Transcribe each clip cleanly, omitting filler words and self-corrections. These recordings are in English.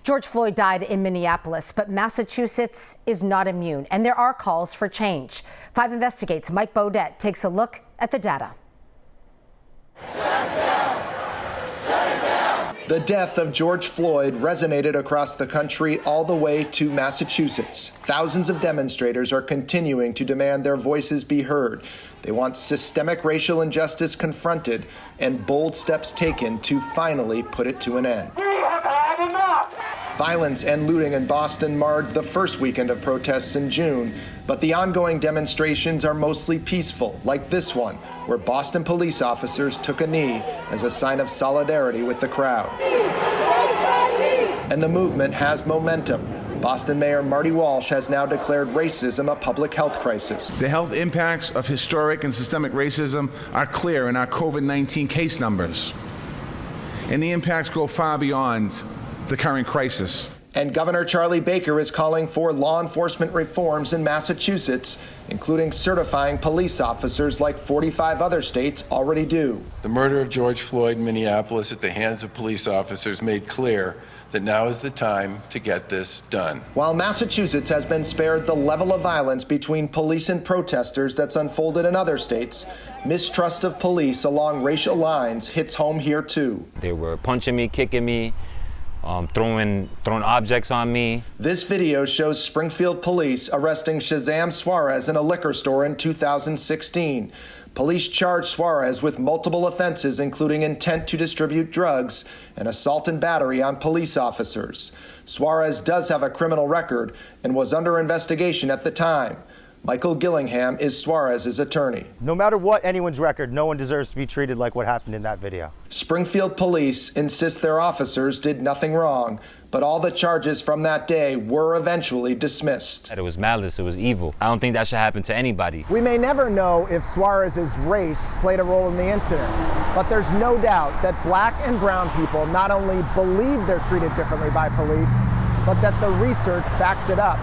George Floyd died in Minneapolis, but Massachusetts is not immune, and there are calls for change. 5 Investigates' Mike Beaudet takes a look at the data. The death of George Floyd resonated across the country all the way to Massachusetts. Thousands of demonstrators are continuing to demand their voices be heard. They want systemic racial injustice confronted and bold steps taken to finally put it to an end. We have had enough! Violence and looting in Boston marred the first weekend of protests in June, but the ongoing demonstrations are mostly peaceful, like this one, where Boston police officers took a knee as a sign of solidarity with the crowd. And the movement has momentum. Boston Mayor Marty Walsh has now declared racism a public health crisis. The health impacts of historic and systemic racism are clear in our COVID-19 case numbers, and the impacts go far beyond the current crisis. And Governor Charlie Baker is calling for law enforcement reforms in Massachusetts, including certifying police officers like 45 other states already do. The murder of George Floyd in Minneapolis at the hands of police officers made clear that now is the time to get this done. While Massachusetts has been spared the level of violence between police and protesters that's unfolded in other states, mistrust of police along racial lines hits home here too. They were punching me, kicking me, throwing objects on me. This video shows Springfield police arresting Shazam Suarez in a liquor store in 2016. Police charged Suarez with multiple offenses, including intent to distribute drugs and assault and battery on police officers. Suarez does have a criminal record and was under investigation at the time. Michael Gillingham is Suarez's attorney. No matter what anyone's record, no one deserves to be treated like what happened in that video. Springfield police insist their officers did nothing wrong, but all the charges from that day were eventually dismissed. It was malice, it was evil. I don't think that should happen to anybody. We may never know if Suarez's race played a role in the incident, but there's no doubt that black and brown people not only believe they're treated differently by police, but that the research backs it up.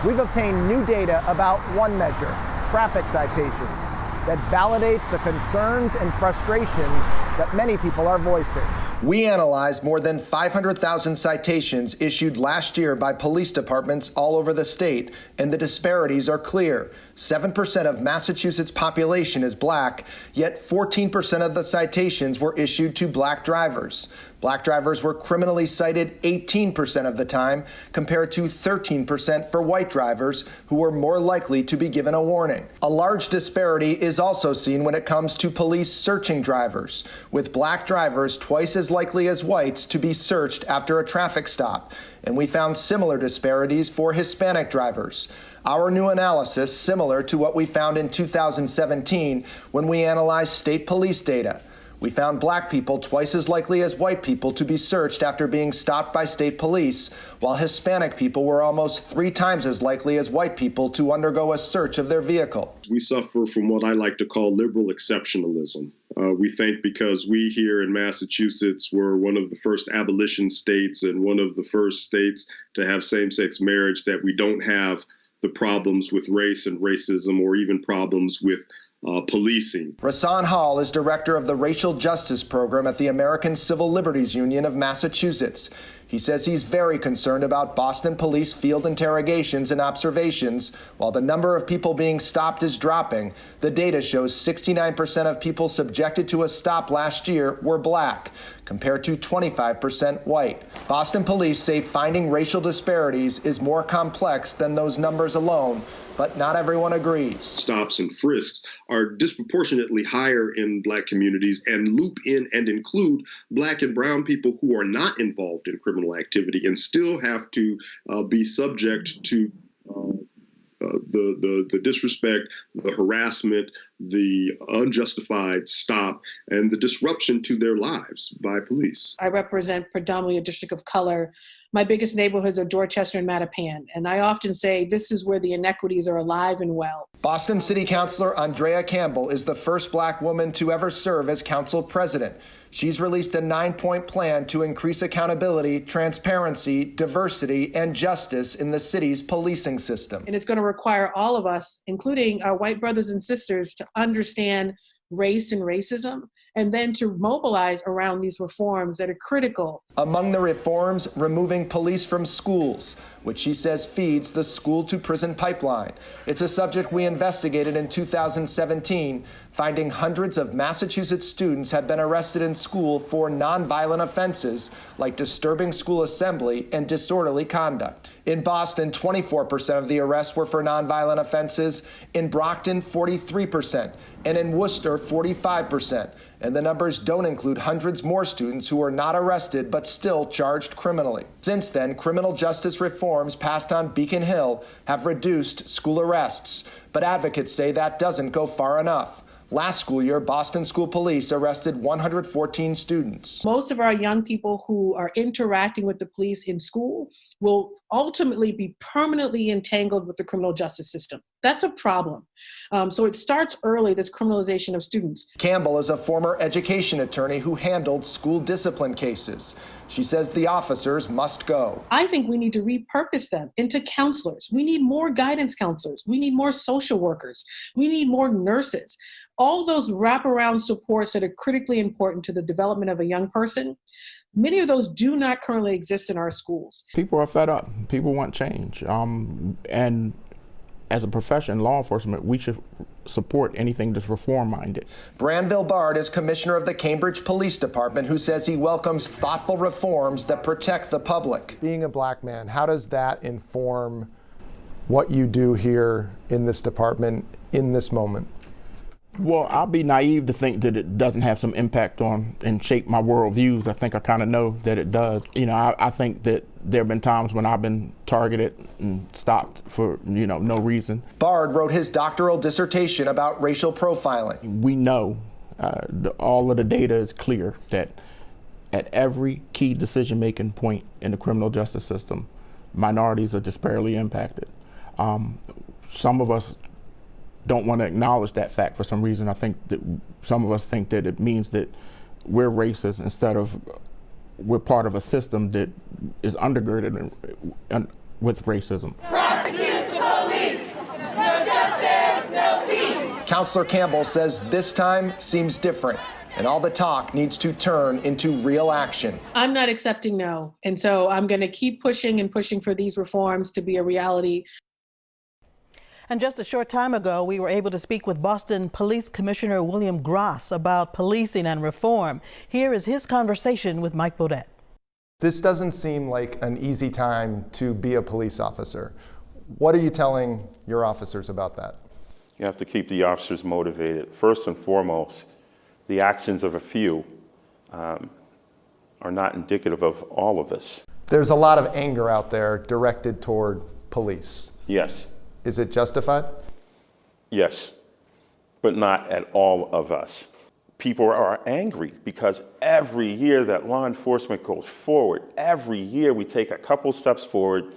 We've obtained new data about one measure, traffic citations, that validates the concerns and frustrations that many people are voicing. We analyzed more than 500,000 citations issued last year by police departments all over the state, and the disparities are clear. 7% of Massachusetts' population is black, yet 14% of the citations were issued to black drivers. Black drivers were criminally cited 18% of the time, compared to 13% for white drivers, who were more likely to be given a warning. A large disparity is also seen when it comes to police searching drivers, with black drivers twice as likely as whites to be searched after a traffic stop. And we found similar disparities for Hispanic drivers. Our new analysis, similar to what we found in 2017 when we analyzed state police data. We found black people twice as likely as white people to be searched after being stopped by state police, while Hispanic people were almost 3 times as likely as white people to undergo a search of their vehicle. We suffer from what I like to call liberal exceptionalism. We think because we here in Massachusetts were one of the first abolition states and one of the first states to have same-sex marriage that we don't have the problems with race and racism or even problems with policing. Rahsaan Hall is director of the Racial Justice Program at the American Civil Liberties Union of Massachusetts. He says he's very concerned about Boston police field interrogations and observations. While the number of people being stopped is dropping, the data shows 69% of people subjected to a stop last year were black, compared to 25% white. Boston police say finding racial disparities is more complex than those numbers alone, but not everyone agrees. Stops and frisks are disproportionately higher in black communities and loop in and include black and brown people who are not involved in criminal activity and still have to be subject to the disrespect, the harassment, the unjustified stop, and the disruption to their lives by police. I represent predominantly a district of color. My biggest neighborhoods are Dorchester and Mattapan, and I often say this is where the inequities are alive and well. Boston City Councilor Andrea Campbell is the first black woman to ever serve as council president. She's released a 9-point plan to increase accountability, transparency, diversity, and justice in the city's policing system. And it's going to require all of us, including our white brothers and sisters, to understand race and racism and then to mobilize around these reforms that are critical. Among the reforms, removing police from schools, which she says feeds the school-to-prison pipeline. It's a subject we investigated in 2017, finding hundreds of Massachusetts students had been arrested in school for nonviolent offenses like disturbing school assembly and disorderly conduct. In Boston, 24% of the arrests were for nonviolent offenses. In Brockton, 43%. And in Worcester, 45%. And the numbers don't include hundreds more students who were not arrested but still charged criminally. Since then, criminal justice reforms passed on Beacon Hill have reduced school arrests, but advocates say that doesn't go far enough. Last school year, Boston School Police arrested 114 students. Most of our young people who are interacting with the police in school will ultimately be permanently entangled with the criminal justice system. That's a problem. So it starts early, this criminalization of students. Campbell is a former education attorney who handled school discipline cases. She says the officers must go. I think we need to repurpose them into counselors. We need more guidance counselors. We need more social workers. We need more nurses. All those wraparound supports that are critically important to the development of a young person, many of those do not currently exist in our schools. People are fed up. People want change. And as a profession, law enforcement, we should support anything that's reform-minded. Branville Bard is commissioner of the Cambridge Police Department, who says he welcomes thoughtful reforms that protect the public. Being a black man, how does that inform what you do here in this department in this moment? Well, I'll be naive to think that it doesn't have some impact on and shape my worldviews. I think I kind of know that it does. You know, I think that there have been times when I've been targeted and stopped for, no reason. Bard wrote his doctoral dissertation about racial profiling. We know, all of the data is clear that at every key decision-making point in the criminal justice system, minorities are disparately impacted. Some of us don't want to acknowledge that fact for some reason. I think that some of us think that it means that we're racist instead of we're part of a system that is undergirded with racism. Prosecute the police! No justice, no peace! Counselor Campbell says this time seems different, and all the talk needs to turn into real action. I'm not accepting no. And so I'm going to keep pushing and pushing for these reforms to be a reality. And just a short time ago, we were able to speak with Boston Police Commissioner William Gross about policing and reform. Here is his conversation with Mike Beaudet. This doesn't seem like an easy time to be a police officer. What are you telling your officers about that? You have to keep the officers motivated. First and foremost, the actions of a few are not indicative of all of us. There's a lot of anger out there directed toward police. Yes. Is it justified? Yes, but not at all of us. People are angry because every year that law enforcement goes forward, every year we take a couple steps forward,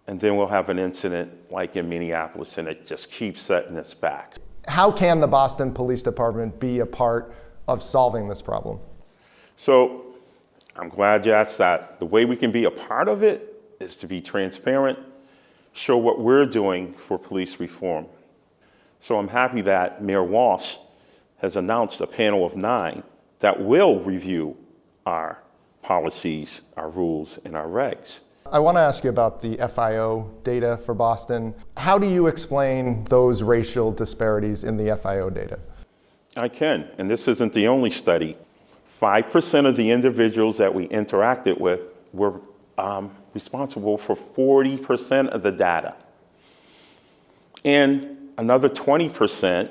and then we'll have an incident like in Minneapolis, and it just keeps setting us back. How can the Boston Police Department be a part of solving this problem? So I'm glad you asked that. The way we can be a part of it is to be transparent, show what we're doing for police reform. So I'm happy that Mayor Walsh has announced a panel of 9 that will review our policies, our rules, and our regs. I want to ask you about the FIO data for Boston. How do you explain those racial disparities in the FIO data? I can, and this isn't the only study. 5% of the individuals that we interacted with were responsible for 40% of the data. And another 20%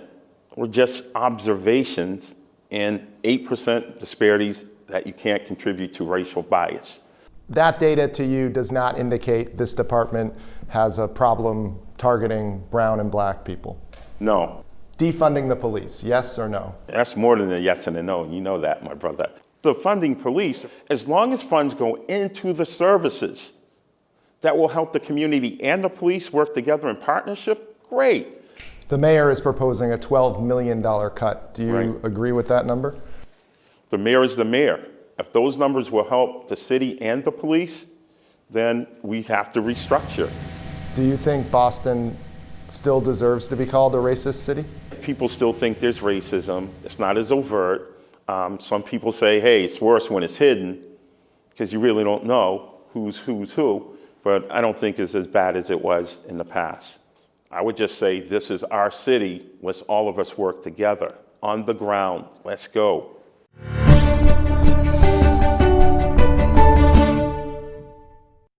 were just observations and 8% disparities that you can't contribute to racial bias. That data to you does not indicate this department has a problem targeting brown and black people? No. Defunding the police, yes or no? That's more than a yes and a no, you know that, my brother. The funding police, as long as funds go into the services that will help the community and the police work together in partnership, great. The mayor is proposing a $12 million cut. Do you agree with that number? The mayor is the mayor. If those numbers will help the city and the police, then we have to restructure. Do you think Boston still deserves to be called a racist city? People still think there's racism. It's not as overt. Some people say, hey, it's worse when it's hidden because you really don't know who's who, but I don't think it's as bad as it was in the past. I would just say this is our city. Let's all of us work together on the ground. Let's go.